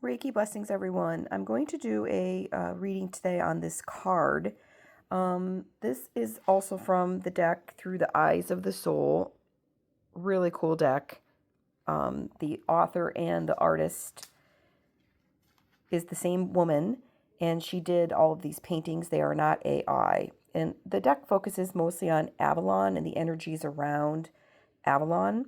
Reiki blessings, everyone. I'm going to do a reading today on this card. This is also from the deck Through the Eyes of the Soul. Really cool deck. The author and the artist is the same woman, and she did all of these paintings. They are not AI. And the deck focuses mostly on Avalon and the energies around Avalon.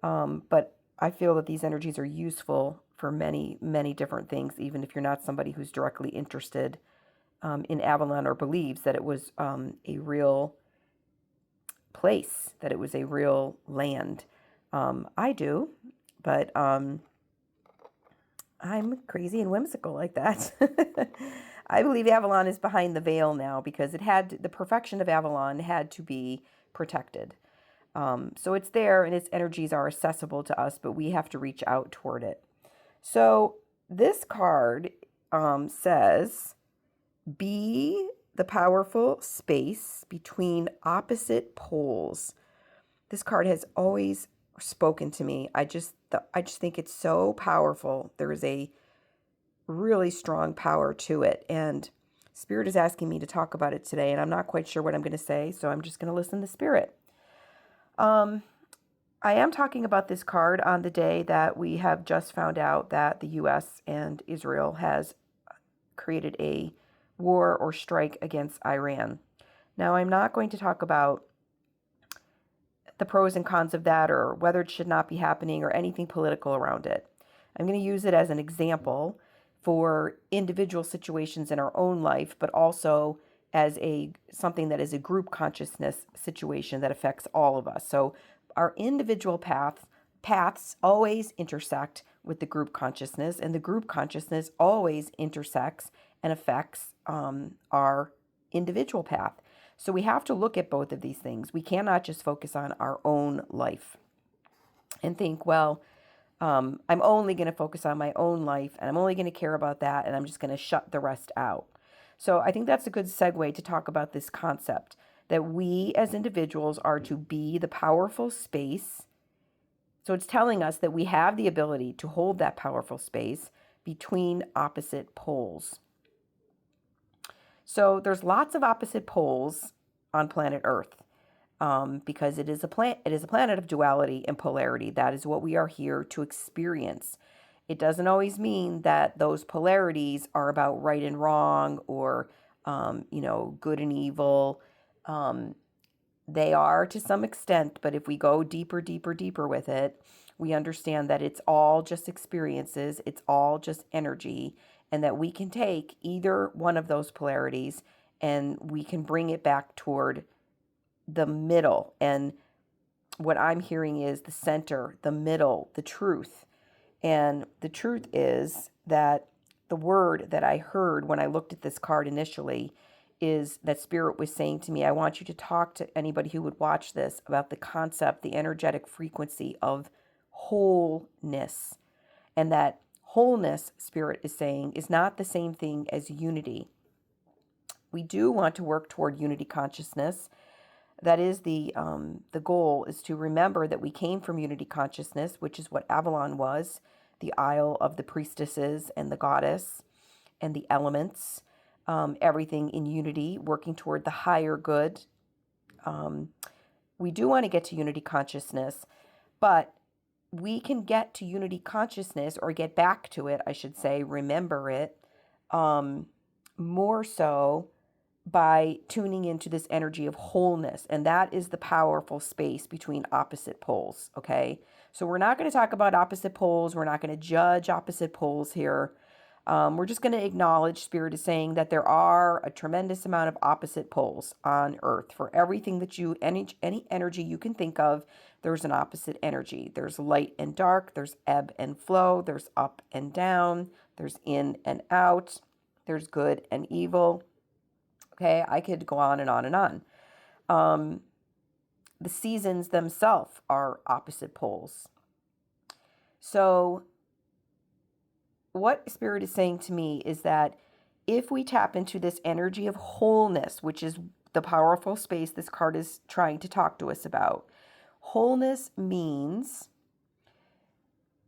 But I feel that these energies are useful for many, many different things, even if you're not somebody who's directly interested in Avalon or believes that it was a real place, that it was a real land. I do, but I'm crazy and whimsical like that. I believe Avalon is behind the veil now because the perfection of Avalon had to be protected. So it's there and its energies are accessible to us, but we have to reach out toward it. So this card says, be the powerful space between opposite poles. This card has always spoken to me. I just think it's so powerful. There is a really strong power to it. And Spirit is asking me to talk about it today, and I'm not quite sure what I'm going to say, so I'm just going to listen to Spirit. I am talking about this card on the day that we have just found out that the U.S. and Israel has created a war or strike against Iran. Now, I'm not going to talk about the pros and cons of that or whether it should not be happening or anything political around it. I'm going to use it as an example for individual situations in our own life, but also as something that is a group consciousness situation that affects all of us. So our individual paths always intersect with the group consciousness, and the group consciousness always intersects and affects our individual path. So we have to look at both of these things. We cannot just focus on our own life and think, well, I'm only going to focus on my own life and I'm only going to care about that and I'm just going to shut the rest out. So I think that's a good segue to talk about this concept that we as individuals are to be the powerful space. So it's telling us that we have the ability to hold that powerful space between opposite poles. So there's lots of opposite poles on planet Earth because it is a planet of duality and polarity. That is what we are here to experience. It doesn't always mean that those polarities are about right and wrong or, good and evil. They are to some extent, but if we go deeper with it, we understand that it's all just experiences, it's all just energy, and that we can take either one of those polarities and we can bring it back toward the middle. And what I'm hearing is the center, the middle, the truth. And the truth is that the word that I heard when I looked at this card initially is that Spirit was saying to me, I want you to talk to anybody who would watch this about the concept, the energetic frequency of wholeness. And that wholeness, Spirit is saying, is not the same thing as unity. We do want to work toward unity consciousness. That is the goal, is to remember that we came from unity consciousness, which is what Avalon was, the Isle of the priestesses and the goddess and the elements, everything in unity, working toward the higher good. We do want to get to unity consciousness, but we can get to unity consciousness, or get back to it, I should say, remember it, more so by tuning into this energy of wholeness. And that is the powerful space between opposite poles, okay? So we're not going to talk about opposite poles. We're not going to judge opposite poles here. We're just going to acknowledge, Spirit is saying, that there are a tremendous amount of opposite poles on Earth. For everything that any energy you can think of, there's an opposite energy. There's light and dark. There's ebb and flow. There's up and down. There's in and out. There's good and evil. Okay, I could go on and on and on. The seasons themselves are opposite poles. So what Spirit is saying to me is that if we tap into this energy of wholeness, which is the powerful space this card is trying to talk to us about, wholeness means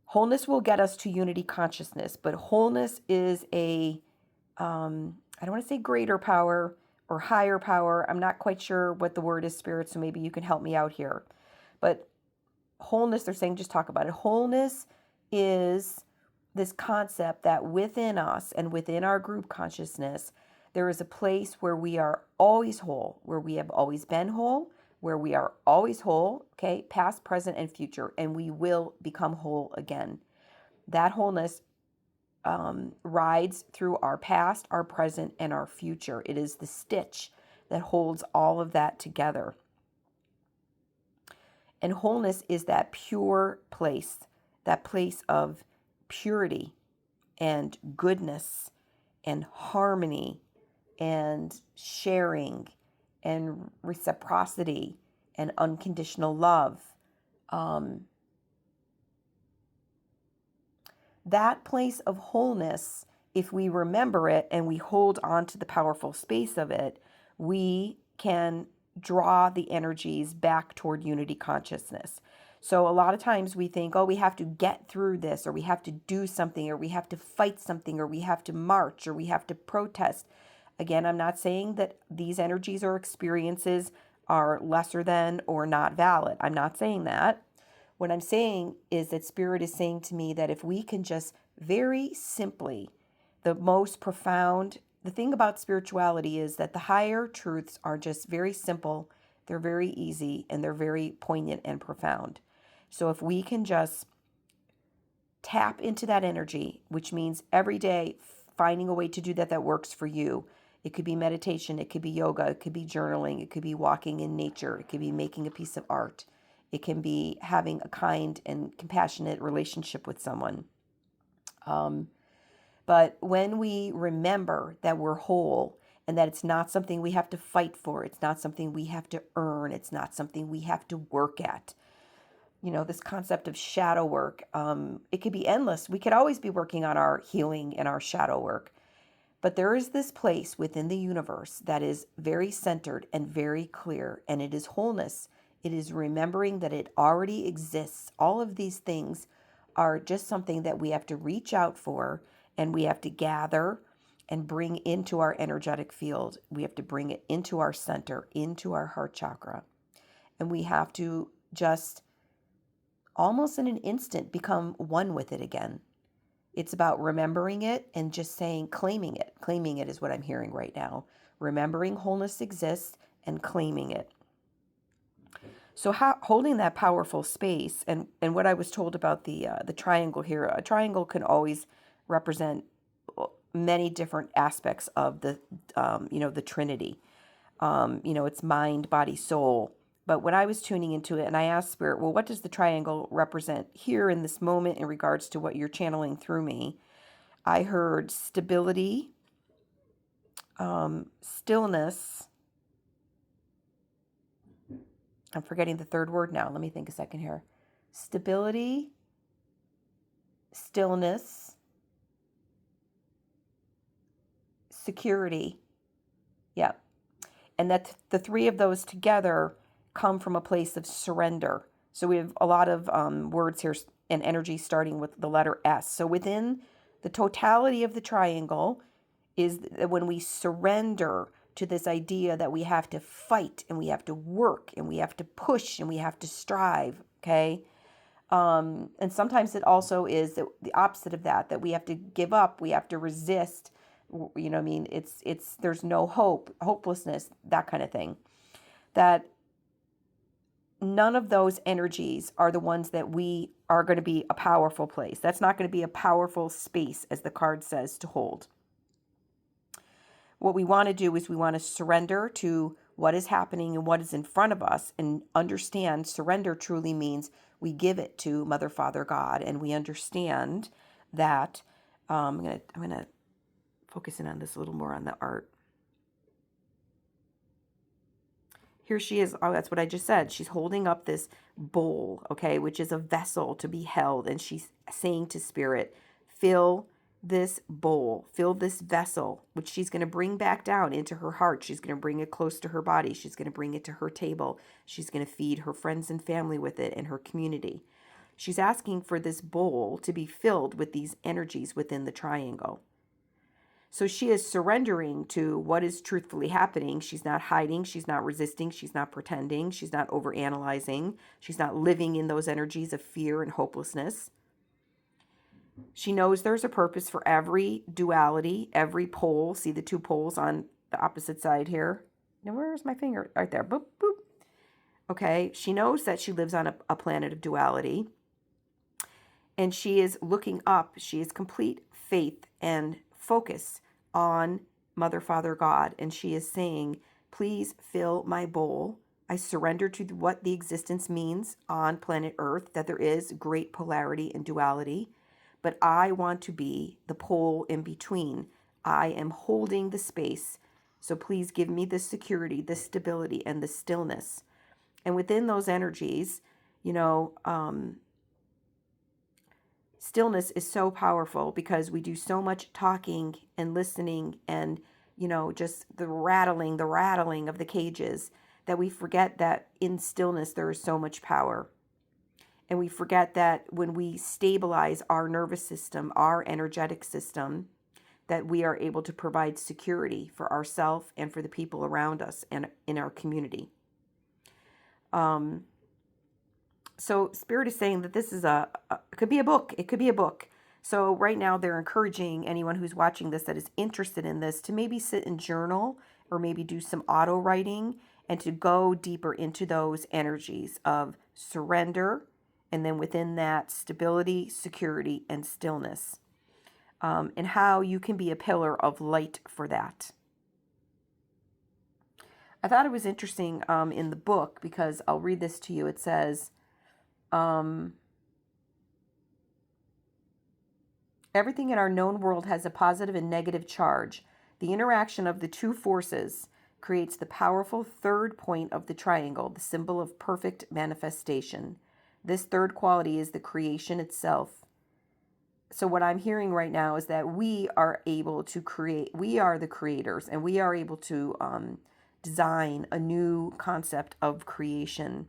Wholeness will get us to unity consciousness, but wholeness is I don't want to say greater power or higher power. I'm not quite sure what the word is, Spirit, so maybe you can help me out here. But wholeness, they're saying just talk about it. Wholeness is this concept that within us and within our group consciousness, there is a place where we are always whole, where we have always been whole, where we are always whole, okay, past, present, and future, and we will become whole again. That wholeness rides through our past, our present, and our future. It is the stitch that holds all of that together. And wholeness is that pure place, that place of purity and goodness and harmony and sharing and reciprocity and unconditional love. That place of wholeness, if we remember it and we hold on to the powerful space of it, we can draw the energies back toward unity consciousness. So a lot of times we think, oh, we have to get through this, or we have to do something, or we have to fight something, or we have to march, or we have to protest. Again, I'm not saying that these energies or experiences are lesser than or not valid. I'm not saying that. What I'm saying is that Spirit is saying to me that if we can just very simply, the most profound, the thing about spirituality is that the higher truths are just very simple, they're very easy, and they're very poignant and profound. So if we can just tap into that energy, which means every day finding a way to do that works for you. It could be meditation, it could be yoga, it could be journaling, it could be walking in nature, it could be making a piece of art. It can be having a kind and compassionate relationship with someone. But when we remember that we're whole and that it's not something we have to fight for, it's not something we have to earn, it's not something we have to work at. You know, this concept of shadow work, it could be endless. We could always be working on our healing and our shadow work. But there is this place within the universe that is very centered and very clear, and it is wholeness. It is remembering that it already exists. All of these things are just something that we have to reach out for, and we have to gather and bring into our energetic field. We have to bring it into our center, into our heart chakra. And we have to just almost in an instant become one with it again. It's about remembering it and just saying, claiming it. Claiming it is what I'm hearing right now. Remembering wholeness exists and claiming it. So holding that powerful space, and what I was told about the triangle here, a triangle can always represent many different aspects of the the Trinity. It's mind, body, soul. But when I was tuning into it and I asked Spirit, well, what does the triangle represent here in this moment in regards to what you're channeling through me? I heard stability, stillness. I'm forgetting the third word now. Let me think a second here. Stability, stillness, security. Yeah. And that the three of those together come from a place of surrender. So we have a lot of words here and energy starting with the letter S. So within the totality of the triangle is that when we surrender to this idea that we have to fight and we have to work and we have to push and we have to strive, okay? And sometimes it also is the opposite of that we have to give up, we have to resist, you know what I mean? It's there's no hope, hopelessness, that kind of thing. That none of those energies are the ones that we are going to be a powerful place. That's not going to be a powerful space, as the card says, to hold. What we want to do is we want to surrender to what is happening and what is in front of us, and understand surrender truly means we give it to Mother, Father, God, and we understand that. I'm gonna focus in on this a little more on the art. Here she is. Oh, that's what I just said. She's holding up this bowl, okay, which is a vessel to be held. And she's saying to Spirit, fill this bowl, fill this vessel, which she's going to bring back down into her heart. She's going to bring it close to her body. She's going to bring it to her table. She's going to feed her friends and family with it and her community. She's asking for this bowl to be filled with these energies within the triangle. So she is surrendering to what is truthfully happening. She's not hiding. She's not resisting. She's not pretending. She's not overanalyzing. She's not living in those energies of fear and hopelessness. She knows there's a purpose for every duality, every pole. See the two poles on the opposite side here? Now, where's my finger? Right there. Boop, boop. Okay. She knows that she lives on a planet of duality. And she is looking up. She has complete faith and focus on Mother, Father, God. And she is saying, please fill my bowl. I surrender to what the existence means on planet Earth, that there is great polarity and duality. But I want to be the pole in between. I am holding the space. So please give me the security, the stability, and the stillness. And within those energies, stillness is so powerful because we do so much talking and listening and, just the rattling of the cages that we forget that in stillness there is so much power. And we forget that when we stabilize our nervous system, our energetic system, that we are able to provide security for ourselves and for the people around us and in our community. So Spirit is saying that this is it could be a book. It could be a book. So right now they're encouraging anyone who's watching this that is interested in this to maybe sit and journal or maybe do some auto writing and to go deeper into those energies of surrender. And then within that, stability, security, and stillness. And how you can be a pillar of light for that. I thought it was interesting in the book because I'll read this to you. It says, everything in our known world has a positive and negative charge. The interaction of the two forces creates the powerful third point of the triangle, the symbol of perfect manifestation. This third quality is the creation itself. So what I'm hearing right now is that we are able to create, we are the creators, and we are able to design a new concept of creation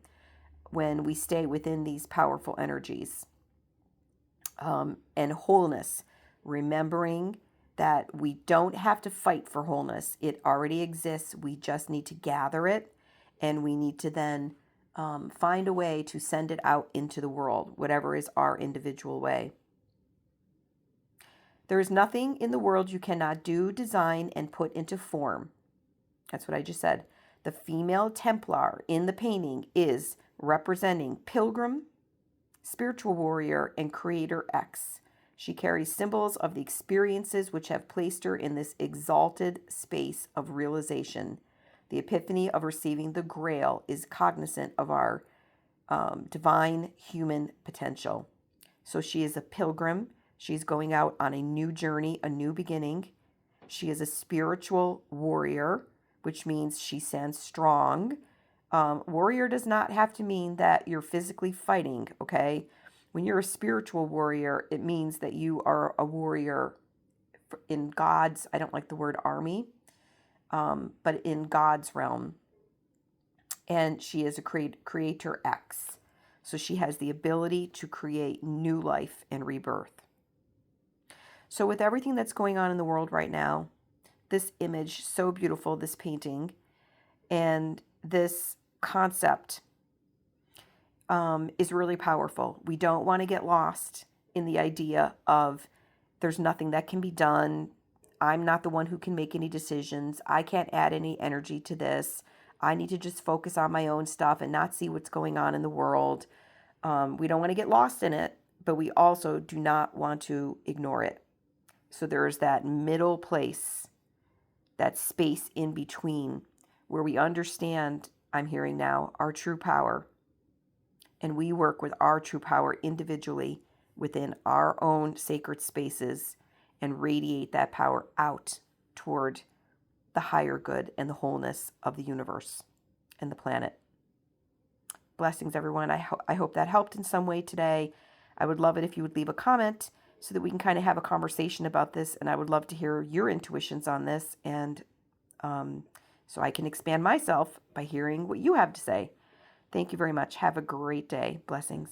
when we stay within these powerful energies. And wholeness, remembering that we don't have to fight for wholeness. It already exists. We just need to gather it, and we need to then find a way to send it out into the world, whatever is our individual way. There is nothing in the world you cannot do, design, and put into form. That's what I just said. The female Templar in the painting is representing Pilgrim, spiritual warrior, and Creator X. She carries symbols of the experiences which have placed her in this exalted space of realization. The epiphany of receiving the Grail is cognizant of our divine human potential. So she is a pilgrim. She's going out on a new journey, a new beginning. She is a spiritual warrior, which means she stands strong. Warrior does not have to mean that you're physically fighting, okay? When you're a spiritual warrior, it means that you are a warrior in God's, I don't like the word army, but in God's realm. And she is a creator X. So she has the ability to create new life and rebirth. So with everything that's going on in the world right now, this image, so beautiful, this painting, and this concept is really powerful. We don't want to get lost in the idea of there's nothing that can be done. I'm not the one who can make any decisions. I can't add any energy to this. I need to just focus on my own stuff and not see what's going on in the world. We don't want to get lost in it, but we also do not want to ignore it. So there's that middle place, that space in between where we understand, I'm hearing now, our true power. And we work with our true power individually within our own sacred spaces and radiate that power out toward the higher good and the wholeness of the universe and the planet. Blessings, everyone. I hope that helped in some way today. I would love it if you would leave a comment so that we can kind of have a conversation about this. And I would love to hear your intuitions on this. And so I can expand myself by hearing what you have to say. Thank you very much. Have a great day. Blessings.